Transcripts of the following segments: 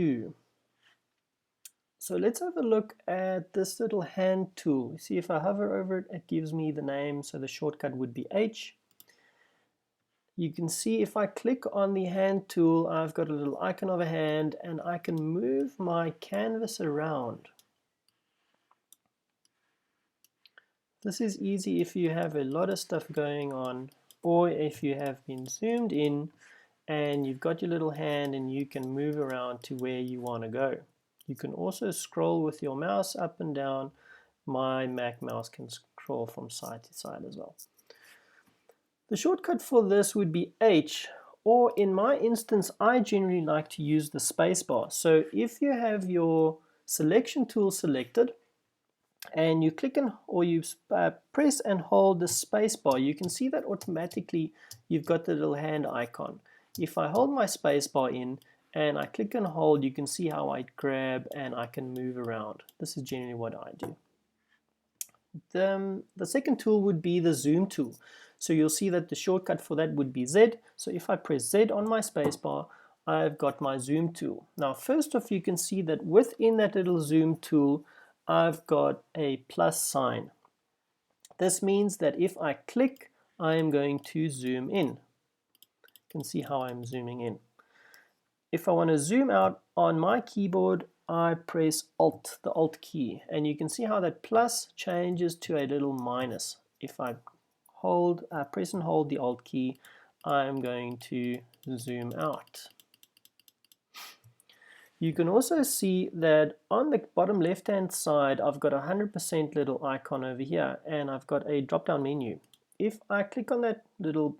view. So let's have a look at this little hand tool. See, if I hover over it, it gives me the name, so the shortcut would be H. You can see if I click on the hand tool, I've got a little icon of a hand, and I can move my canvas around. This is easy if you have a lot of stuff going on, or if you have been zoomed in and you've got your little hand and you can move around to where you want to go. You can also scroll with your mouse up and down. My Mac mouse can scroll from side to side as well. The shortcut for this would be H, or in my instance, I generally like to use the spacebar. So if you have your selection tool selected, and you click or you press and hold the spacebar, you can see that automatically you've got the little hand icon. If I hold my spacebar in and I click and hold, you can see how I grab and I can move around. This is generally what I do. The second tool would be the zoom tool. So you'll see that the shortcut for that would be Z. So if I press Z on my spacebar, I've got my zoom tool. Now first off, you can see that within that little zoom tool, I've got a plus sign. This means that if I click, I am going to zoom in. You can see how I'm zooming in. If I want to zoom out on my keyboard, I press Alt, the Alt key, and you can see how that plus changes to a little minus. If I press and hold the Alt key, I'm going to zoom out. You can also see that on the bottom left hand side, I've got a 100% little icon over here, and I've got a drop down menu. If I click on that little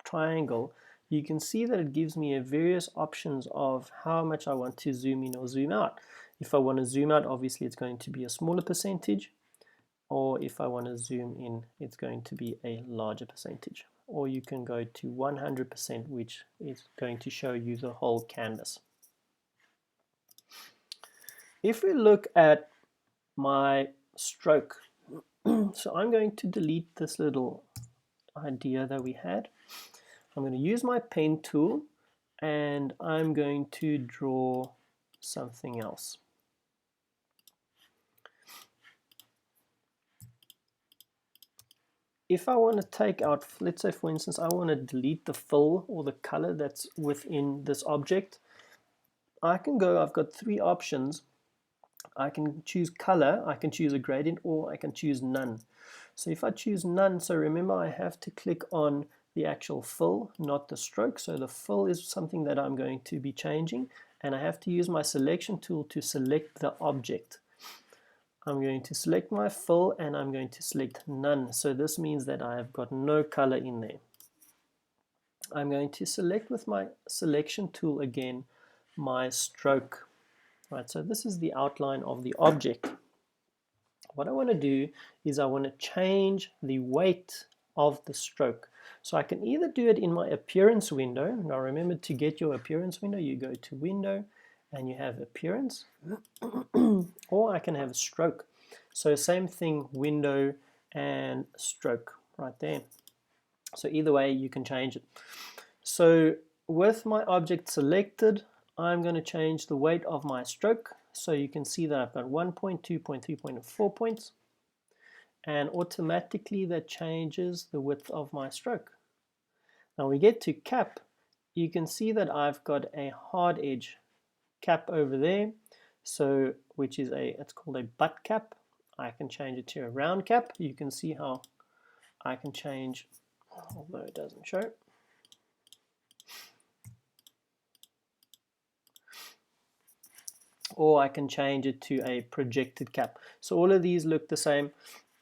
triangle, you can see that it gives me various options of how much I want to zoom in or zoom out. If I want to zoom out, obviously it's going to be a smaller percentage, or if I want to zoom in, it's going to be a larger percentage. Or you can go to 100%, which is going to show you the whole canvas. If we look at my stroke, so I'm going to delete this little idea that we had. I'm going to use my pen tool and I'm going to draw something else. If I want to take out, let's say for instance, I want to delete the fill or the color that's within this object, I can go, I've got three options. I can choose color, I can choose a gradient, or I can choose none. So if I choose none, so remember I have to click on the actual fill, not the stroke. So the fill is something that I'm going to be changing, and I have to use my selection tool to select the object. I'm going to select my fill and I'm going to select none. So this means that I have got no color in there. I'm going to select with my selection tool again my stroke. Right, so this is the outline of the object. What I want to do is I want to change the weight of the stroke. So I can either do it in my appearance window. Now remember, to get your appearance window, you go to window and you have appearance, or I can have stroke. So same thing, window and stroke right there. So either way you can change it. So with my object selected, I'm going to change the weight of my stroke. So you can see that I've got 1 point, 2 point, 3 point, and 4 points. And automatically that changes the width of my stroke. Now we get to cap. You can see that I've got a hard edge cap over there. So which is it's called a butt cap. I can change it to a round cap. You can see how I can change, although it doesn't show. Or I can change it to a projected cap. So all of these look the same.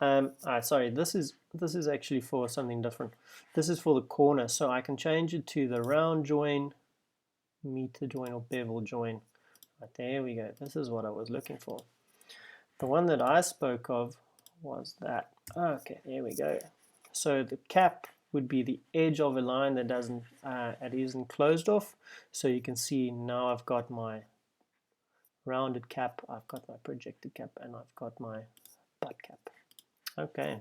Sorry, this is actually for something different. This is for the corner, so I can change it to the round join, meter join, or bevel join. Right, there we go. This is what I was looking for. The one that I spoke of was that. Okay, there we go. So the cap would be the edge of a line that doesn't, it isn't closed off. So you can see now I've got my rounded cap, I've got my projected cap, and I've got my butt cap. Okay.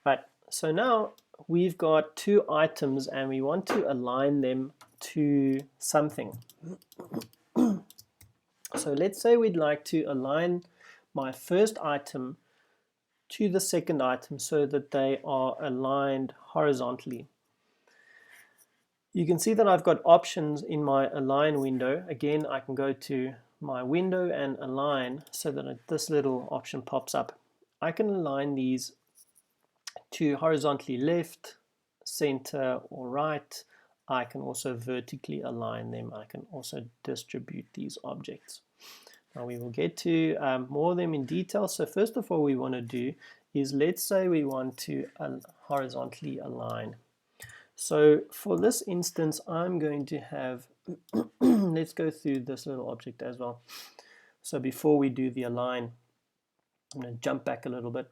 Right, so now we've got two items and we want to align them to something. So let's say we'd like to align my first item to the second item so that they are aligned horizontally. You can see that I've got options in my align window. Again, I can go to my window and align so that this little option pops up. I can align these to horizontally left, center, or right. I can also vertically align them. I can also distribute these objects. Now we will get to more of them in detail. So first of all, we want to do is, let's say we want to horizontally align. So for this instance, I'm going to have, let's go through this little object as well. So before we do the align, I'm going to jump back a little bit.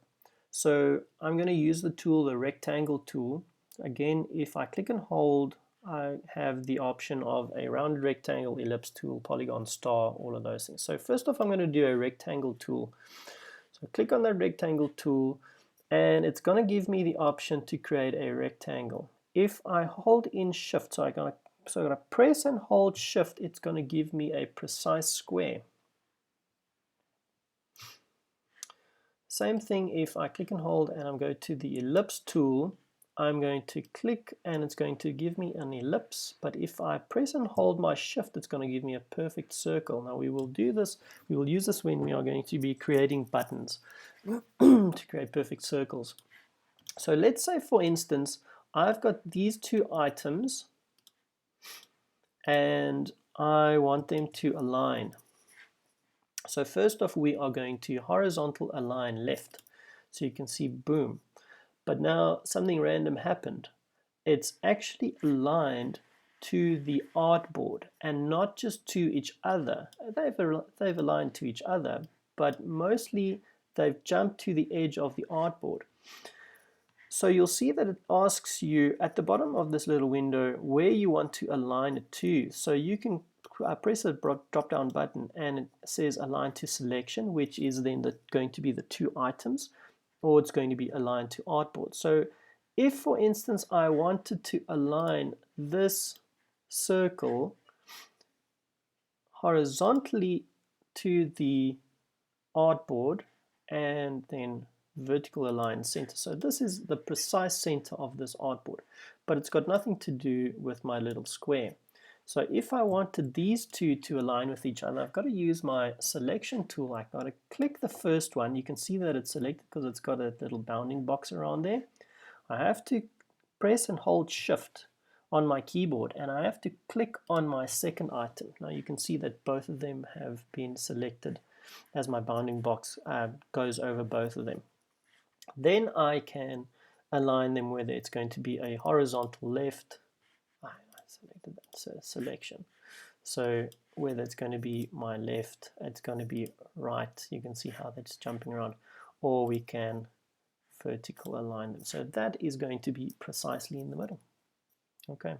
So I'm going to use the tool, the rectangle tool. Again, if I click and hold, I have the option of a rounded rectangle, ellipse tool, polygon, star, all of those things. So first off, I'm going to do a rectangle tool. So click on that rectangle tool, and it's going to give me the option to create a rectangle. If I hold in shift, so I'm going to press and hold shift, it's going to give me a precise square. Same thing if I click and hold and I'm going to the ellipse tool, I'm going to click and it's going to give me an ellipse, but if I press and hold my shift, it's going to give me a perfect circle. Now we will do this, we will use this when we are going to be creating buttons to create perfect circles. So let's say, for instance, I've got these two items and I want them to align. So first off, we are going to horizontal align left. So you can see, boom. But now something random happened. It's actually aligned to the artboard and not just to each other. They've aligned to each other, but mostly they've jumped to the edge of the artboard. So you'll see that it asks you at the bottom of this little window where you want to align it to. So you can press a drop down button and it says align to selection, which is then going to be the two items, or it's going to be aligned to artboard. So if, for instance, I wanted to align this circle horizontally to the artboard and then vertical align center. So this is the precise center of this artboard, but it's got nothing to do with my little square. So if I wanted these two to align with each other, I've got to use my selection tool. I've got to click the first one. You can see that it's selected because it's got a little bounding box around there. I have to press and hold shift on my keyboard and I have to click on my second item. Now you can see that both of them have been selected as my bounding box goes over both of them. Then I can align them whether it's going to be a horizontal left. I selected that, so selection. So whether it's going to be my left, it's going to be right. You can see how that's jumping around. Or we can vertical align them. So that is going to be precisely in the middle. Okay.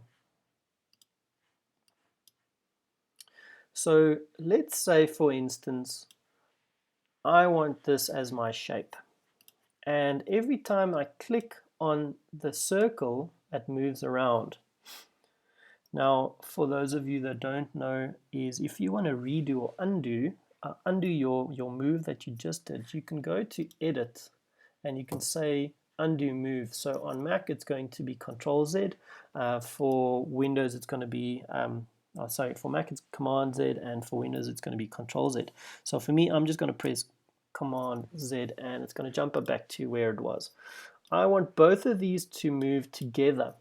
So let's say, for instance, I want this as my shape. And every time I click on the circle, it moves around. Now, for those of you that don't know, is if you want to redo or undo your move that you just did, you can go to Edit and you can say Undo Move. So on Mac, it's going to be Control Z. For Windows, it's going to be for Mac, it's Command Z, and for Windows, it's going to be Control Z. So for me, I'm just going to press Command Z and it's going to jump it back to where it was. I want both of these to move together.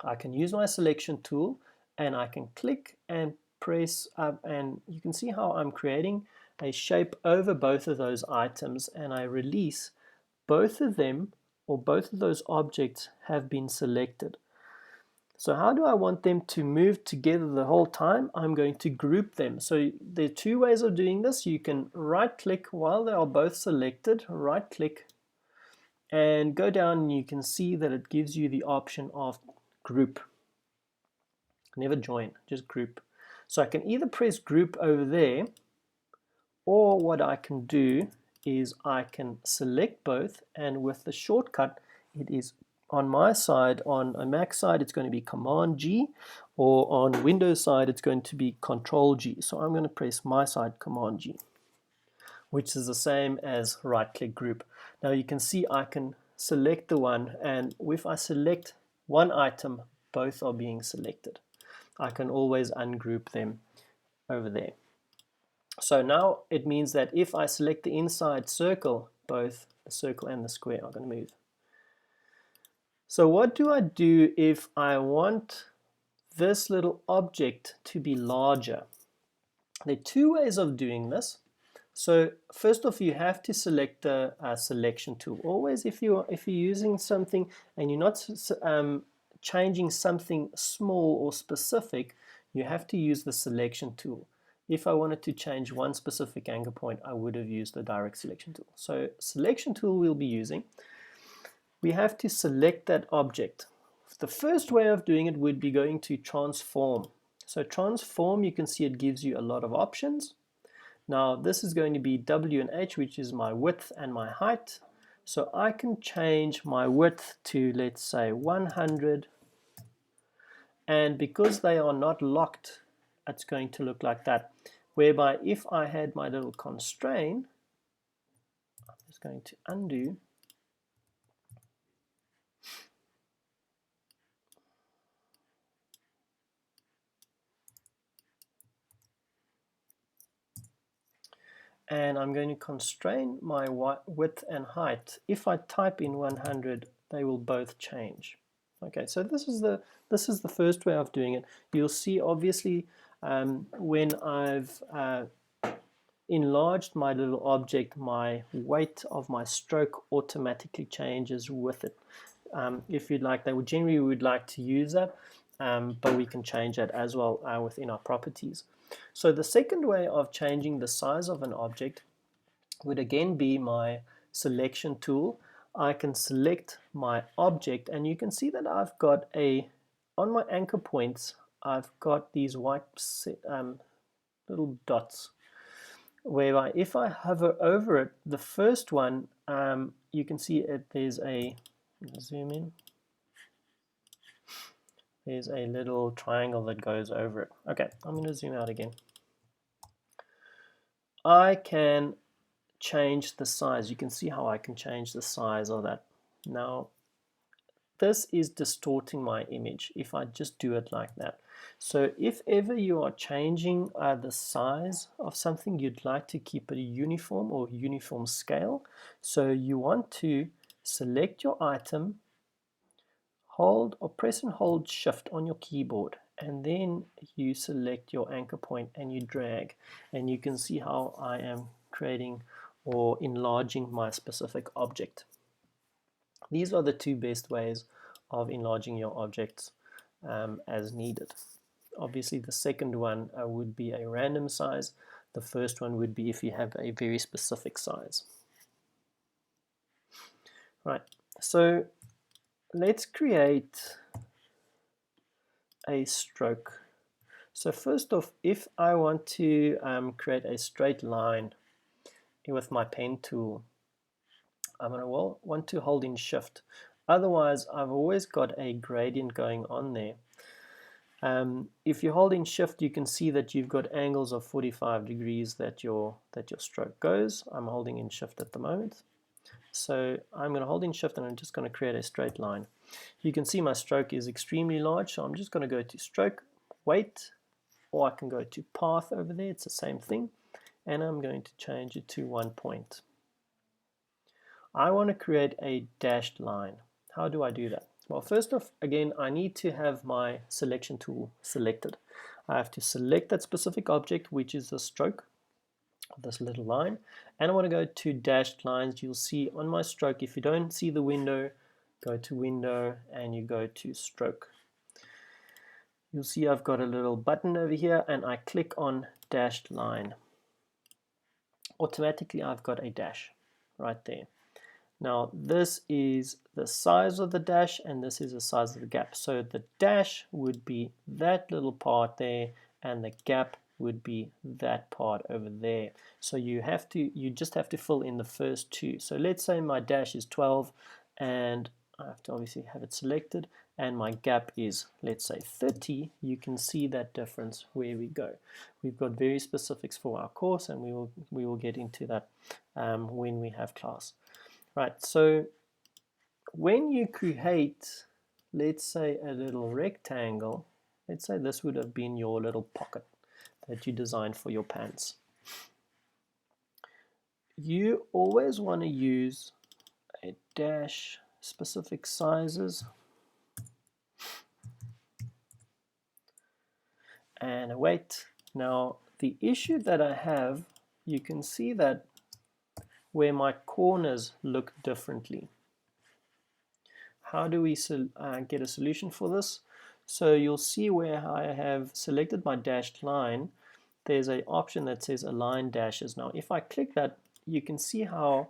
I can use my selection tool and I can click and press and you can see how I'm creating a shape over both of those items, and I release both of them, or both of those objects have been selected. So how do I want them to move together the whole time? I'm going to group them. So there are two ways of doing this. You can right click while they are both selected, right click and go down, and you can see that it gives you the option of group. Never join, just group. So I can either press group over there, or what I can do is I can select both, and with the shortcut it is on my side, on a Mac side, it's going to be Command G, or on Windows side, it's going to be Control G. So I'm going to press my side Command G, which is the same as right-click group. Now you can see I can select the one, and if I select one item, both are being selected. I can always ungroup them over there. So now it means that if I select the inside circle, both the circle and the square are going to move. So what do I do if I want this little object to be larger? There are two ways of doing this. So first off, you have to select the selection tool. Always, if you're using something and you're not changing something small or specific, you have to use the selection tool. If I wanted to change one specific anchor point, I would have used the direct selection tool. So selection tool we'll be using. We have to select that object. The first way of doing it would be going to transform. So transform, you can see it gives you a lot of options. Now this is going to be W and H, which is my width and my height. So I can change my width to, let's say, 100. And because they are not locked, it's going to look like that. Whereby if I had my little constraint, I'm just going to undo. And I'm going to constrain my width and height. If I type in 100, they will both change. Okay, so this is the first way of doing it. You'll see obviously when I've enlarged my little object, my weight of my stroke automatically changes with it. If you'd like, generally we would like to use that, but we can change that as well within our properties. So the second way of changing the size of an object would again be my selection tool. I can select my object, and you can see that I've got on my anchor points, I've got these white little dots, whereby if I hover over it, the first one, you can see there's a, zoom in, there's a little triangle that goes over it. Okay, I'm going to zoom out again. I can change the size. You can see how I can change the size of that. Now, this is distorting my image if I just do it like that. So if ever you are changing the size of something, you'd like to keep it a uniform or uniform scale. So you want to select your item, hold or press and hold Shift on your keyboard, and then you select your anchor point and you drag, and you can see how I am creating or enlarging my specific object. These are the two best ways of enlarging your objects as needed. Obviously the second one would be a random size. The first one would be if you have a very specific size. Right, so let's create a stroke. So first off, if I want to create a straight line with my pen tool, I'm going to want to hold in Shift. Otherwise, I've always got a gradient going on there. If you hold in Shift, you can see that you've got angles of 45 degrees that your stroke goes. I'm holding in Shift at the moment. So I'm going to hold in Shift and I'm just going to create a straight line. You can see my stroke is extremely large, so I'm just going to go to Stroke, Weight, or I can go to Path over there. It's the same thing. And I'm going to change it to 1 point. I want to create a dashed line. How do I do that? Well, first off, again, I need to have my selection tool selected. I have to select that specific object, which is the stroke of this little line, and I want to go to dashed lines. You'll see on my stroke, if you don't see the window, go to Window and you go to Stroke. You'll see I've got a little button over here and I click on dashed line. Automatically I've got a dash right there. Now this is the size of the dash and this is the size of the gap. So the dash would be that little part there and the gap would be that part over there. So you just have to fill in the first two. So let's say my dash is 12 and I have to obviously have it selected, and my gap is, let's say, 30, you can see that difference where we go. We've got very specifics for our course, and we will get into that when we have class. Right, so when you create, let's say, a little rectangle, let's say this would have been your little pocket that you designed for your pants. You always want to use a dash specific sizes and a weight. Now the issue that I have, you can see that where my corners look differently. How do we get a solution for this? So you'll see where I have selected my dashed line, there's an option that says align dashes. Now if I click that, you can see how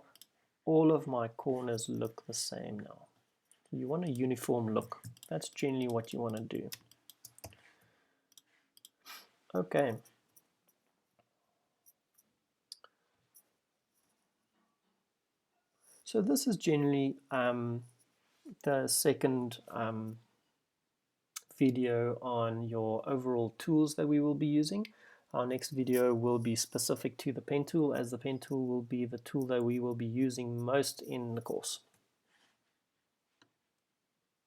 all of my corners look the same now. You want a uniform look. That's generally what you want to do. Okay. So this is generally the second video on your overall tools that we will be using. Our next video will be specific to the pen tool, as the pen tool will be the tool that we will be using most in the course.